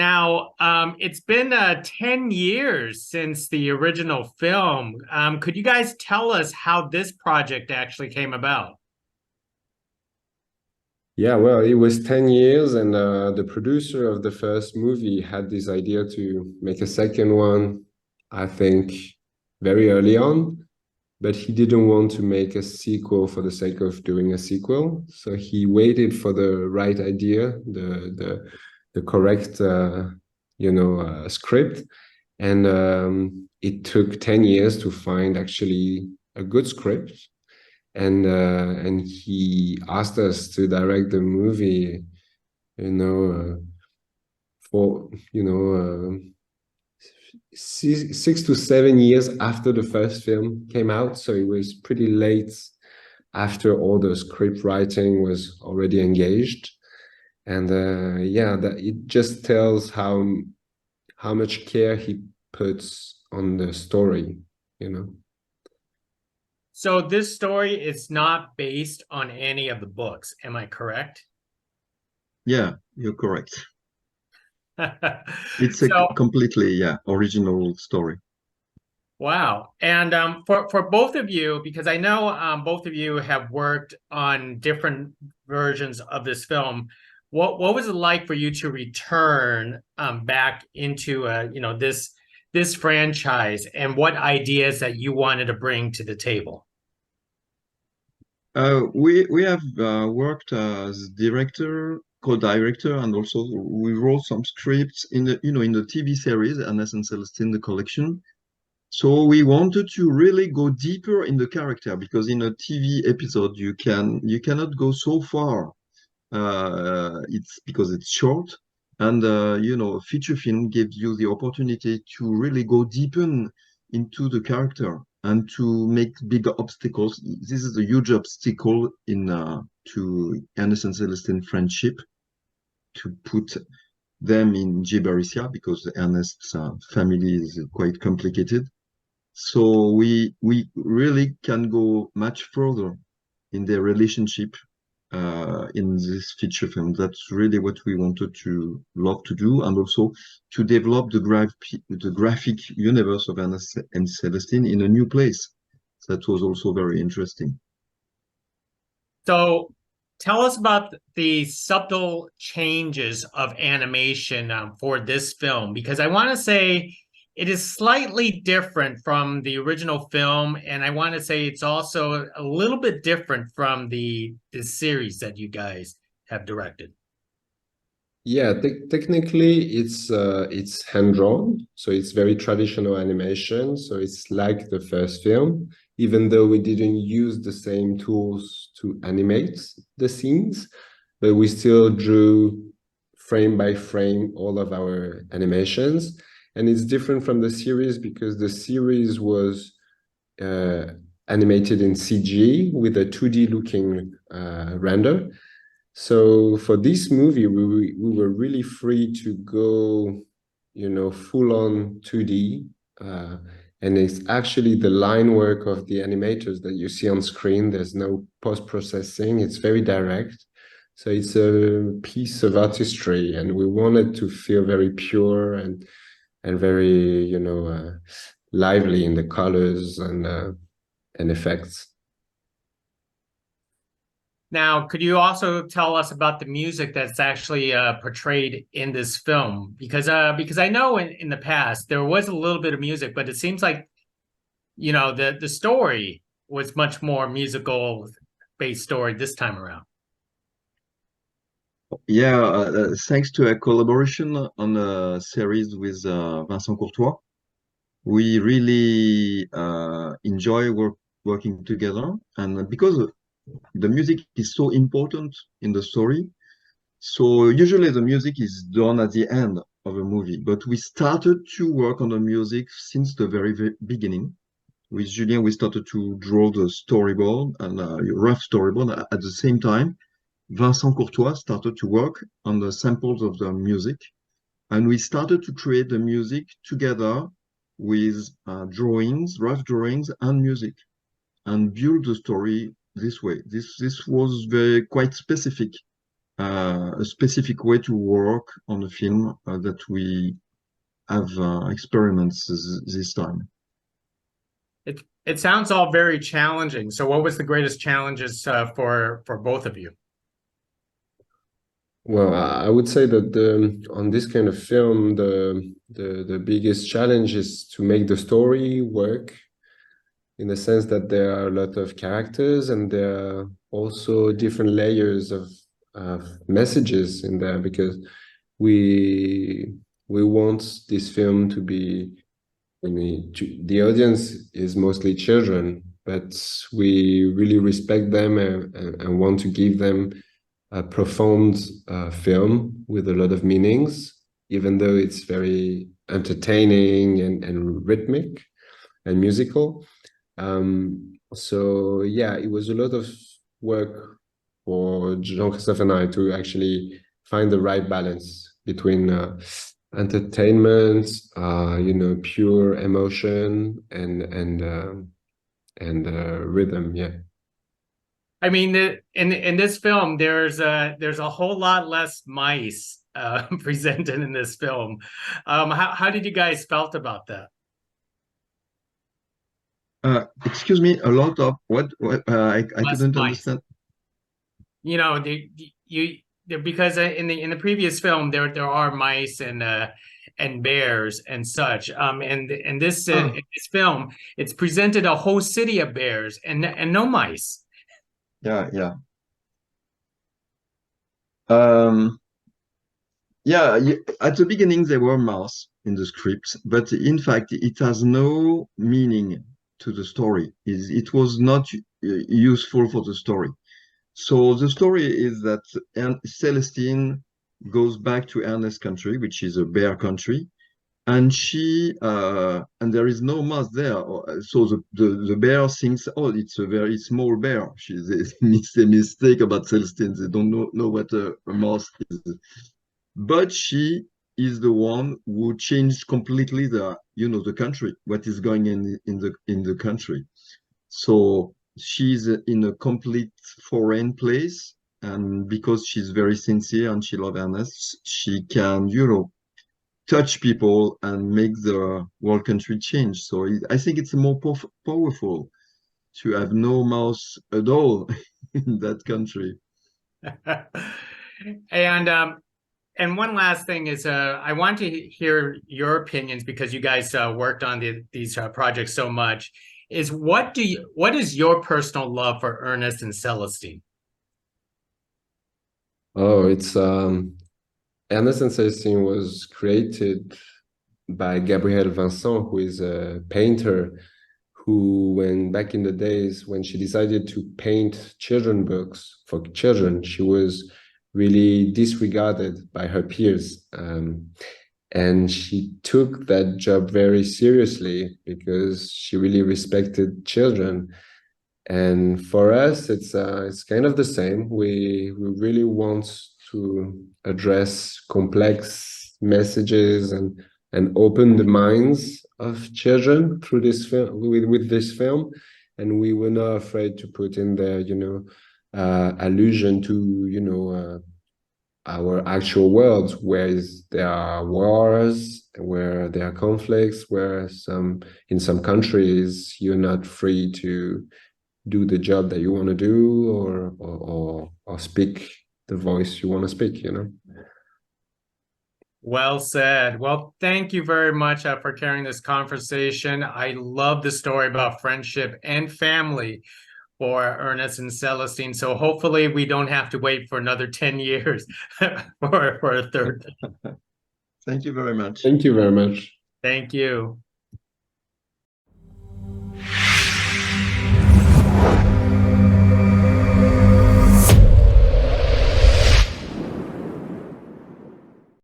Now, it's been 10 years since the original film. Could you guys tell us how this project actually came about? Yeah, well, it was 10 years, and the producer of the first movie had this idea to make a second one, I think, very early on, but he didn't want to make a sequel for the sake of doing a sequel. So he waited for the right idea, the correct, script, and it took 10 years to find actually a good script, and he asked us to direct the movie, you know, for 6 to 7 years after the first film came out. So it was pretty late after all the script writing was already engaged, and yeah, that it just tells how much care he puts on the story, you know. So this story is not based on any of the books. Am I correct? Yeah, you're correct. It's a So, completely, yeah, original story. wow. And for both of you, because I know both of you have worked on different versions of this film, what was it like for you to return back into this franchise, and what ideas that you wanted to bring to the table? We have worked as director, co-director, and also we wrote some scripts in the TV series Ernest and Celestine, the collection. So we wanted to really go deeper in the character, because in a TV episode you cannot go so far. It's because it's short, and a feature film gives you the opportunity to really go deeper into the character and to make bigger obstacles. This is a huge obstacle in to Ernest and Celestine friendship, to put them in Gibberitia, because Ernest's family is quite complicated. So we really can go much further in their relationship in this feature film. That's really what we wanted to love to do, and also to develop the graphic universe of Ernest and Celestine in a new place. That was also very interesting. So tell us about the subtle changes of animation for this film, because I want to say it is slightly different from the original film, and I want to say it's also a little bit different from the series that you guys have directed. Yeah, technically it's hand drawn, so it's very traditional animation. So it's like the first film, even though we didn't use the same tools to animate the scenes, but we still drew frame by frame all of our animations. And it's different from the series because the series was uh, animated in CG with a 2D looking render. So for this movie, we were really free to go, full on 2D. And it's actually the line work of the animators that you see on screen. There's no post-processing. It's very direct. So it's a piece of artistry, and we wanted to feel very pure and very, lively in the colors and effects. Now, could you also tell us about the music that's actually portrayed in this film? Because I know in the past there was a little bit of music, but it seems like the story was much more musical based story this time around. Yeah, thanks to a collaboration on a series with Vincent Courtois, we really enjoy working together, and because the music is so important in the story. So usually the music is done at the end of a movie, but we started to work on the music since the very beginning. With Julien, we started to draw the storyboard and rough storyboard. At the same time, Vincent Courtois started to work on the samples of the music, and we started to create the music together with drawings, rough drawings, and music, and build the story this way. This was very quite specific a specific way to work on a film that we have experiments this time. It sounds all very challenging. So, what was the greatest challenges for both of you? Well, I would say that on this kind of film, the biggest challenge is to make the story work, in the sense that there are a lot of characters and there are also different layers of messages in there, because we want this film to be, the audience is mostly children, but we really respect them and want to give them a profound film with a lot of meanings, even though it's very entertaining and rhythmic and musical. So yeah, it was a lot of work for Jean-Christophe and I to actually find the right balance between entertainment, pure emotion and rhythm. Yeah. I mean, in this film, there's a whole lot less mice presented in this film. How did you guys felt about that? Excuse me, a lot of what? I Less couldn't mice. understand. You know, because in the previous film there are mice and bears and such. And in this film, it's presented a whole city of bears and no mice. Yeah. Yeah, at the beginning there were mouse in the script, but in fact it has no meaning to the story. It was not useful for the story. So the story is that Celestine goes back to Ernest's country, which is a bear country, and and there is no mouse there. So the bear thinks, oh, it's a very small bear. They makes a mistake about Celestine. They don't know what a mouse is. But she is the one who changed completely the country, what is going in the country. So she's in a complete foreign place, and because she's very sincere and she loves Ernest, she can, touch people and make the whole country change. So I think it's more powerful to have no mouse at all in that country. And one last thing is, I want to hear your opinions, because you guys worked on these projects so much. Is what is your personal love for Ernest and Celestine? Oh, it's Ernest and Celestine was created by Gabrielle Vincent, who is a painter who, when back in the days when she decided to paint children books for children, she was really disregarded by her peers. And she took that job very seriously because she really respected children. And for us, it's kind of the same. We really want to address complex messages and open the minds of children through this film, with this film. And we were not afraid to put in there, allusion to, our actual world, where there are wars, where there are conflicts, where in some countries you're not free to do the job that you want to do, or speak the voice you want to speak. Well said. Well, thank you very much for carrying this conversation. I love the story about friendship and family for Ernest and Celestine. So hopefully we don't have to wait for another 10 years for a third. Thank you very much. Thank you very much. Thank you.